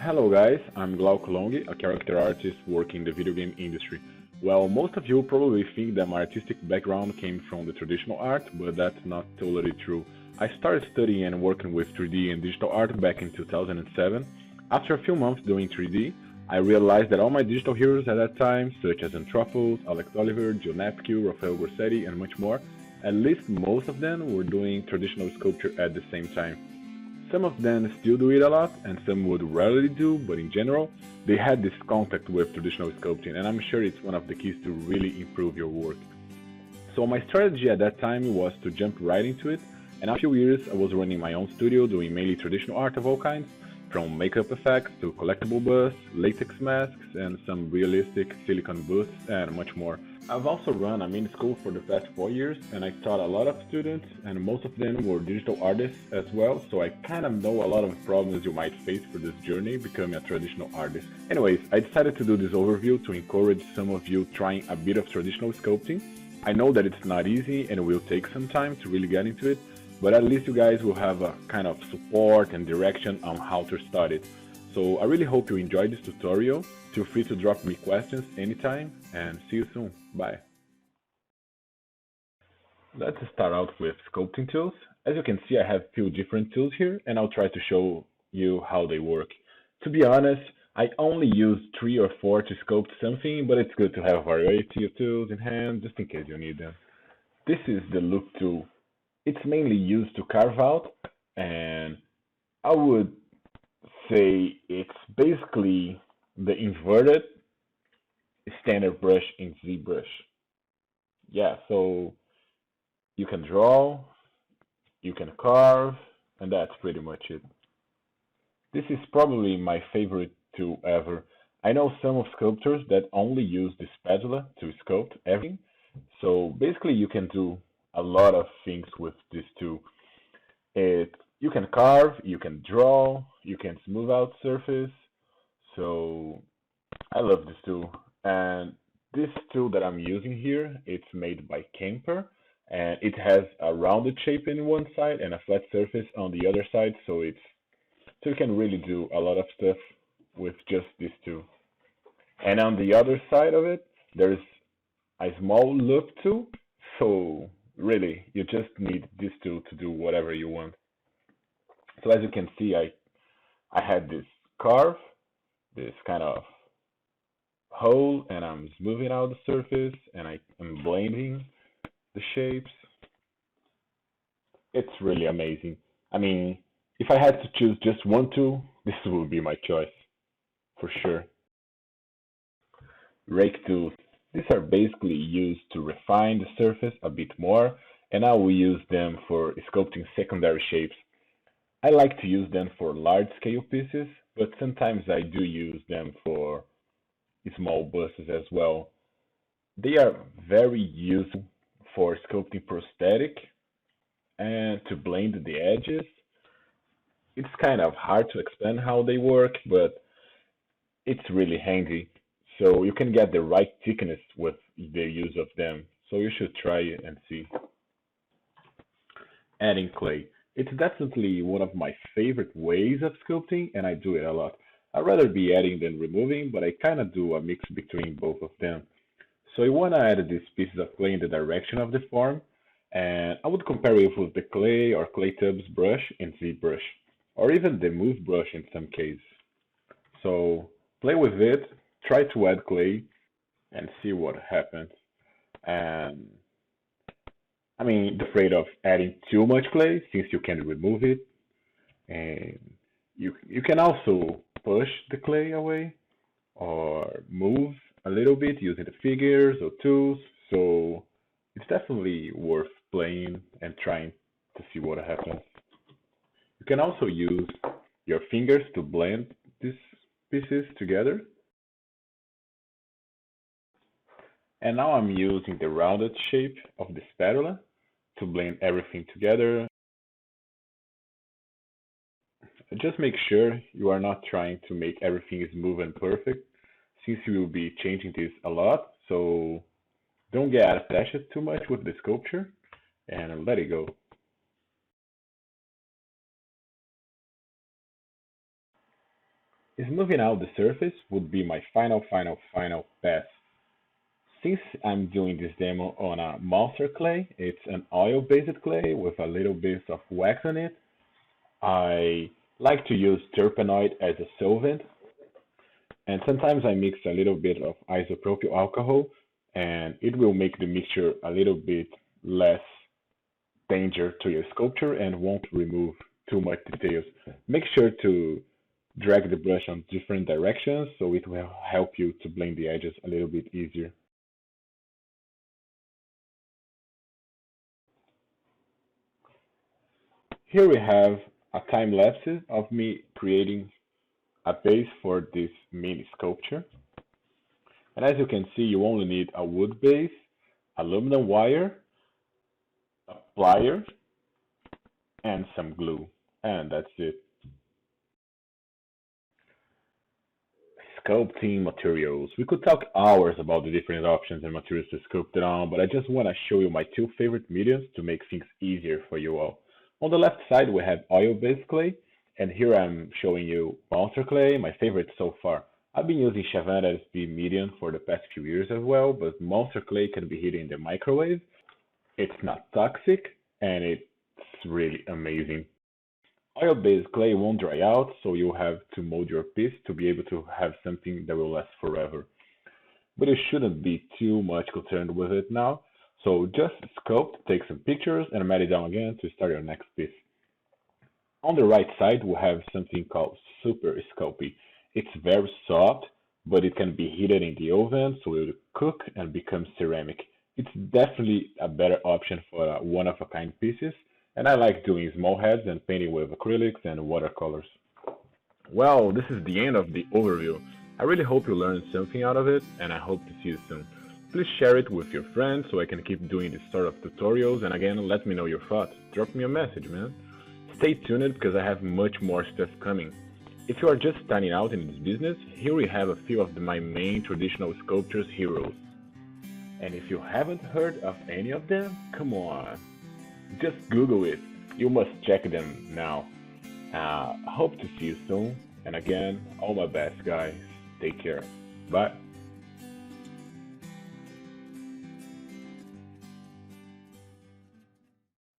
Hello guys, I'm Glauco Longhi, a character artist working in the video game industry. Well, most of you probably think that my artistic background came from the traditional art, but that's not totally true. I started studying and working with 3D and digital art back in 2007. After a few months doing 3D, I realized that all my digital heroes at that time, such as Anthropos, Alex Oliver, Joe Napkin, Rafael Grossetti, and much more, at least most of them were doing traditional sculpture at the same time. Some of them still do it a lot, and some would rarely do, but in general, they had this contact with traditional sculpting, and I'm sure it's one of the keys to really improve your work. So my strategy at that time was to jump right into it, and after a few years I was running my own studio doing mainly traditional art of all kinds, from makeup effects to collectible busts, latex masks, and some realistic silicone busts, and much more. I've also run a mini school for the past 4 years, and I taught a lot of students, and most of them were digital artists as well, so I kind of know a lot of problems you might face for this journey becoming a traditional artist. Anyways, I decided to do this overview to encourage some of you trying a bit of traditional sculpting. I know that it's not easy and will take some time to really get into it, but at least you guys will have a kind of support and direction on how to start it. So I really hope you enjoyed this tutorial. Feel free to drop me questions anytime, and see you soon. Bye. Let's start out with sculpting tools. As you can see, I have few different tools here, and I'll try to show you how they work. To be honest, I only use 3 or 4 to sculpt something, but it's good to have a variety of tools in hand just in case you need them. This is the loop tool. It's mainly used to carve out, and I would say it's basically the inverted standard brush in ZBrush. Yeah, so you can draw, you can carve, and that's pretty much it. This is probably my favorite tool ever. I know some of sculptors that only use the spatula to sculpt everything, so basically you can do a lot of things with this tool. You can carve, you can draw, you can smooth out surface, so I love this tool. And this tool that I'm using here, it's made by Camper, and it has a rounded shape in one side and a flat surface on the other side, so you can really do a lot of stuff with just this tool. And on the other side of it, there's a small loop tool, so really you just need this tool to do whatever you want. So as you can see, I had this carve, this kind of hole, and I'm smoothing out the surface, and I am blending the shapes. It's really amazing. I mean, if I had to choose just one tool, this would be my choice, for sure. Rake tools. These are basically used to refine the surface a bit more, and I will use them for sculpting secondary shapes. I like to use them for large scale pieces, but sometimes I do use them for small busts as well. They are very useful for sculpting prosthetic and to blend the edges. It's kind of hard to explain how they work, but it's really handy. So you can get the right thickness with the use of them. So you should try it and see. Adding clay. It's definitely one of my favorite ways of sculpting, and I do it a lot. I'd rather be adding than removing, but I kind of do a mix between both of them. So you want to add these pieces of clay in the direction of the form, and I would compare it with the clay or clay tubs brush in ZBrush, or even the move brush in some cases. So play with it, try to add clay, and see what happens. And I mean, afraid of adding too much clay since you can remove it, and you can also push the clay away or move a little bit using the figures or tools. So it's definitely worth playing and trying to see what happens. You can also use your fingers to blend these pieces together. And now I'm using the rounded shape of the spatula to blend everything together. Just make sure you are not trying to make everything smooth and perfect, since you will be changing this a lot. So don't get attached too much with the sculpture and let it go. Smoothing out the surface would be my final pass. Since I'm doing this demo on a monster clay, it's an oil-based clay with a little bit of wax on it. I like to use terpenoid as a solvent, and sometimes I mix a little bit of isopropyl alcohol, and it will make the mixture a little bit less danger to your sculpture and won't remove too much details. Make sure to drag the brush on different directions so it will help you to blend the edges a little bit easier. Here we have a time lapse of me creating a base for this mini sculpture. And as you can see, you only need a wood base, aluminum wire, a plier, and some glue. And that's it. Sculpting materials. We could talk hours about the different options and materials to sculpt it on, but I just want to show you my two favorite mediums to make things easier for you all. On the left side, we have oil-based clay, and here I'm showing you monster clay, my favorite so far. I've been using Chavan SP medium for the past few years as well, but monster clay can be heated in the microwave. It's not toxic, and it's really amazing. Oil-based clay won't dry out, so you'll have to mold your piece to be able to have something that will last forever. But you shouldn't be too much concerned with it now. So just sculpt, take some pictures, and mat it down again to start your next piece. On the right side, we have something called Super Sculpting. It's very soft, but it can be heated in the oven so it will cook and become ceramic. It's definitely a better option for one-of-a-kind pieces, and I like doing small heads and painting with acrylics and watercolors. Well, this is the end of the overview. I really hope you learned something out of it, and I hope to see you soon. Please share it with your friends so I can keep doing this sort of tutorials, and again, let me know your thoughts. Drop me a message, man. Stay tuned because I have much more stuff coming. If you are just starting out in this business, here we have a few of my main traditional sculptures heroes. And if you haven't heard of any of them, come on. Just Google it. You must check them now. Hope to see you soon. And again, all my best, guys. Take care. Bye.